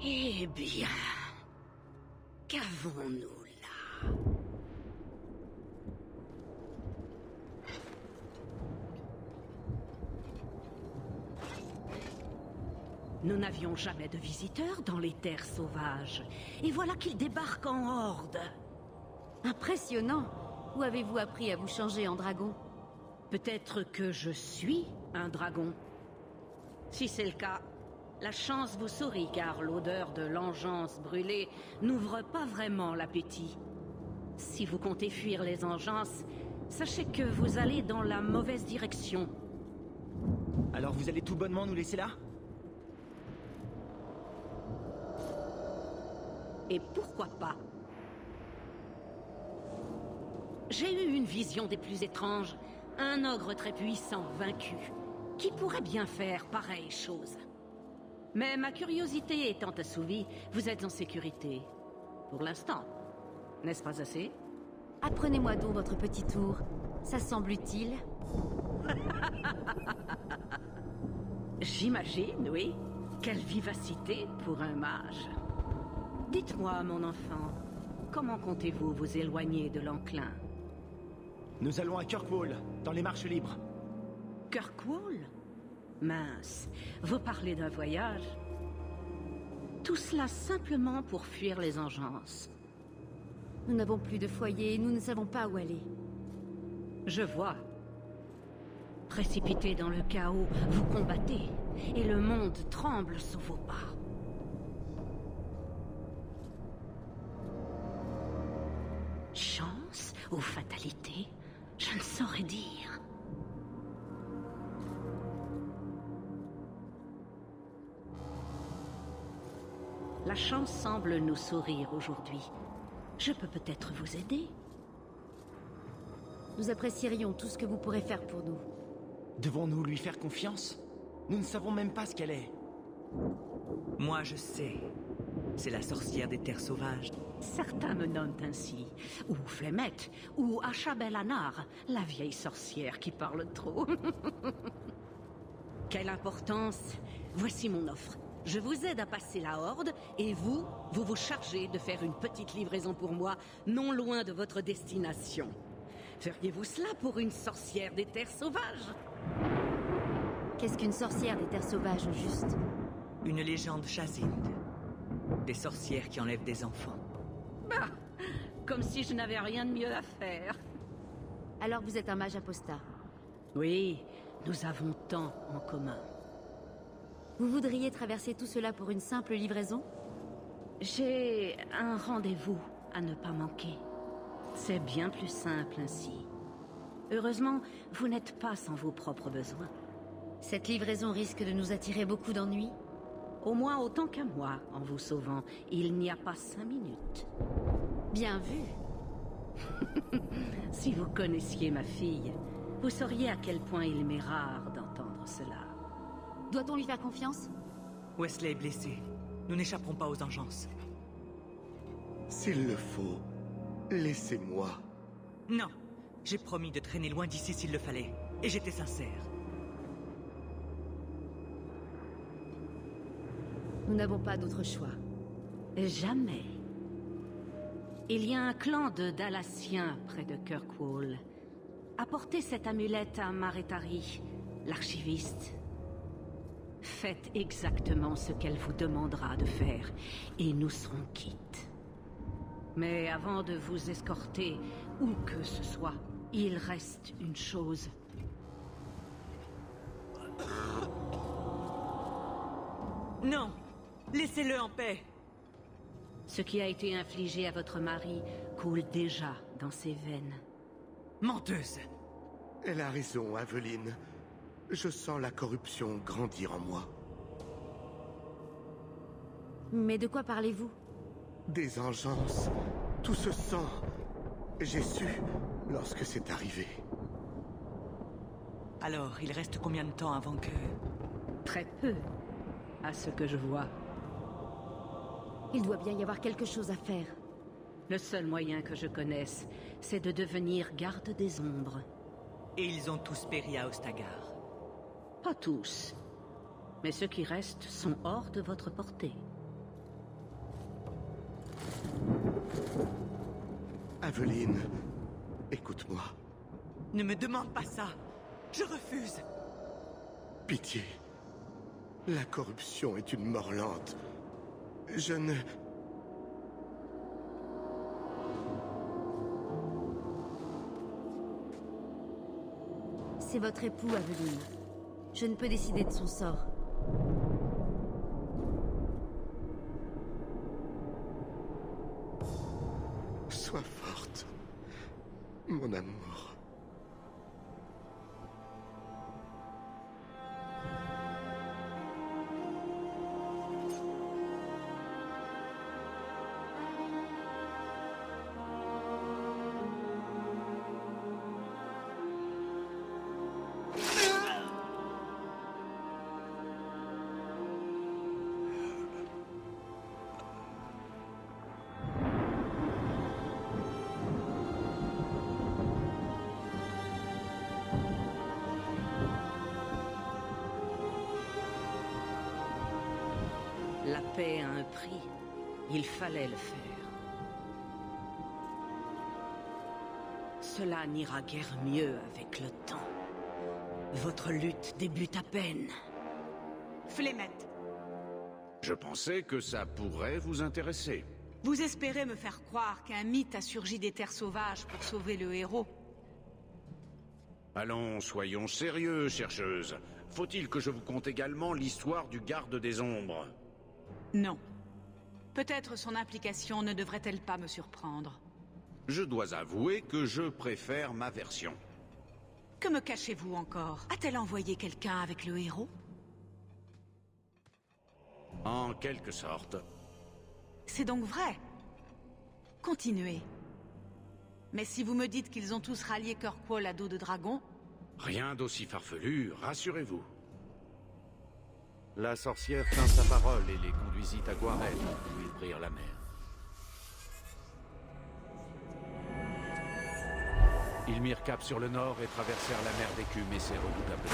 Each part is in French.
Eh bien, qu'avons-nous là? Nous n'avions jamais de visiteurs dans les terres sauvages. Et voilà qu'ils débarquent en horde. Impressionnant. Où avez-vous appris à vous changer en dragon? Peut-être que je suis un dragon. Si c'est le cas, la chance vous sourit, car l'odeur de l'engeance brûlée n'ouvre pas vraiment l'appétit. Si vous comptez fuir les engeances, sachez que vous allez dans la mauvaise direction. Alors vous allez tout bonnement nous laisser là? Et pourquoi pas? J'ai eu une vision des plus étranges. Un ogre très puissant, vaincu, qui pourrait bien faire pareille chose. Mais ma curiosité étant assouvie, vous êtes en sécurité. Pour l'instant. N'est-ce pas assez? Apprenez-moi donc votre petit tour. Ça semble utile. J'imagine, oui. Quelle vivacité pour un mage. Dites-moi, mon enfant, comment comptez-vous vous éloigner de l'enclin? Nous allons à Kirkwall, dans les marches libres. Kirkwall? Mince, vous parlez d'un voyage? Tout cela simplement pour fuir les engeances. Nous n'avons plus de foyer et nous ne savons pas où aller. Je vois. Précipité dans le chaos, vous combattez, et le monde tremble sous vos pas. Chance ou fatalité? Je ne saurais dire. La chance semble nous sourire aujourd'hui. Je peux peut-être vous aider. Nous apprécierions tout ce que vous pourrez faire pour nous. Devons-nous lui faire confiance? Nous ne savons même pas ce qu'elle est. Moi, je sais. C'est la sorcière des terres sauvages. Certains me nomment ainsi. Ou Flemette, ou Achabelanar, la vieille sorcière qui parle trop. Quelle importance! Voici mon offre. Je vous aide à passer la horde, et vous vous chargez de faire une petite livraison pour moi, non loin de votre destination. Feriez-vous cela pour une sorcière des terres sauvages? Qu'est-ce qu'une sorcière des terres sauvages, au juste? Une légende chasinde. Des sorcières qui enlèvent des enfants. Bah, comme si je n'avais rien de mieux à faire. Alors vous êtes un mage apostat. Oui, nous avons tant en commun. Vous voudriez traverser tout cela pour une simple livraison? J'ai un rendez-vous à ne pas manquer. C'est bien plus simple ainsi. Heureusement, vous n'êtes pas sans vos propres besoins. Cette livraison risque de nous attirer beaucoup d'ennuis. Au moins autant qu'à moi, en vous sauvant. Il n'y a pas 5 minutes. Bien vu. Si vous connaissiez ma fille, vous sauriez à quel point il m'est rare d'entendre cela. Doit-on lui faire confiance? Wesley est blessé. Nous n'échapperons pas aux engeances. S'il le faut, laissez-moi. Non. J'ai promis de traîner loin d'ici s'il le fallait. Et j'étais sincère. Nous n'avons pas d'autre choix. Jamais. Il y a un clan de Dalassiens près de Kirkwall. Apportez cette amulette à Maretari, l'archiviste. Faites exactement ce qu'elle vous demandera de faire, et nous serons quittes. Mais avant de vous escorter, où que ce soit, il reste une chose. Non! Laissez-le en paix! Ce qui a été infligé à votre mari coule déjà dans ses veines. Menteuse! Elle a raison, Aveline. Je sens la corruption grandir en moi. Mais de quoi parlez-vous? Des engeances. Tout ce sang. J'ai su lorsque c'est arrivé. Alors, il reste combien de temps avant que... Très peu, à ce que je vois. Il doit bien y avoir quelque chose à faire. Le seul moyen que je connaisse, c'est de devenir garde des ombres. Et ils ont tous péri à Ostagar. Pas tous. Mais ceux qui restent sont hors de votre portée. Aveline, écoute-moi. Ne me demande pas ça! Je refuse! Pitié. La corruption est une mort lente. Je ne... C'est votre époux, Aveline. Je ne peux décider de son sort. Sois forte, mon amour. La paix a un prix. Il fallait le faire. Cela n'ira guère mieux avec le temps. Votre lutte débute à peine. Flémette, Je pensais que ça pourrait vous intéresser. vous espérez me faire croire qu'un mythe a surgi des terres sauvages pour sauver le héros? Allons, soyons sérieux, chercheuse. Faut-il que je vous conte également l'histoire du garde des ombres? Non. Peut-être son implication ne devrait-elle pas me surprendre. Je dois avouer que je préfère ma version. Que me cachez-vous encore? A-t-elle envoyé quelqu'un avec le héros? En quelque sorte. C'est donc vrai. Continuez. Mais si vous me dites qu'ils ont tous rallié Kirkwall à dos de dragon... Rien d'aussi farfelu, rassurez-vous. La sorcière tint sa parole et les conduisit à Guarel, où ils prirent la mer. Ils mirent cap sur le nord et traversèrent la mer d'écume et ses redoutables.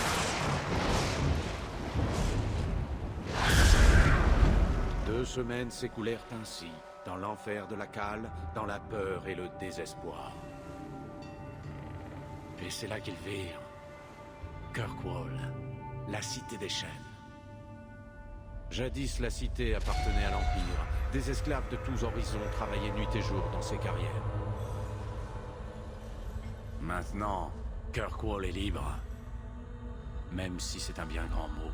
2 semaines s'écoulèrent ainsi, dans l'enfer de la cale, dans la peur et le désespoir. Et c'est là qu'ils virent Kirkwall, la cité des chaînes. Jadis, la cité appartenait à l'Empire. Des esclaves de tous horizons travaillaient nuit et jour dans ses carrières. Maintenant, Kirkwall est libre. Même si c'est un bien grand mot.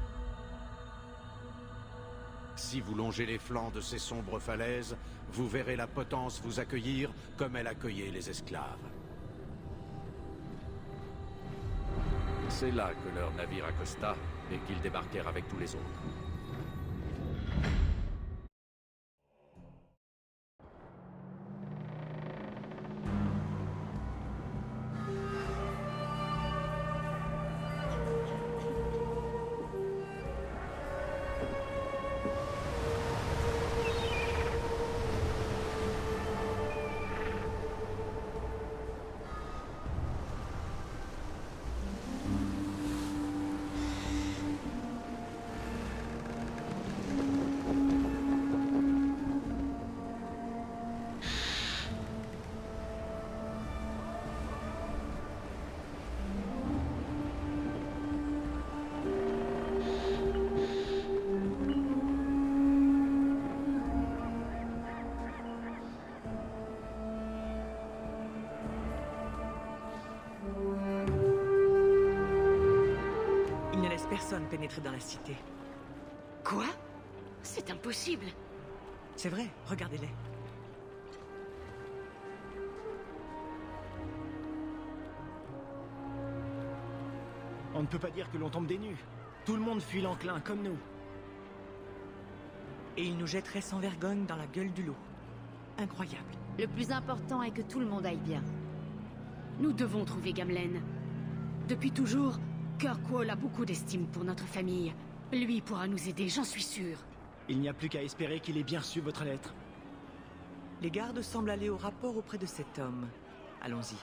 Si vous longez les flancs de ces sombres falaises, vous verrez la potence vous accueillir comme elle accueillait les esclaves. C'est là que leur navire accosta et qu'ils débarquèrent avec tous les autres. pénétrer dans la cité. Quoi? C'est impossible. C'est vrai, regardez-les. On ne peut pas dire que l'on tombe des nues. Tout le monde fuit l'enclin, comme nous. Et ils nous jetteraient sans vergogne dans la gueule du loup. Incroyable. Le plus important est que tout le monde aille bien. Nous devons trouver Gamlen. Depuis toujours, Kirkwall a beaucoup d'estime pour notre famille. Lui pourra nous aider, j'en suis sûr. Il n'y a plus qu'à espérer qu'il ait bien reçu votre lettre. Les gardes semblent aller au rapport auprès de cet homme. Allons-y.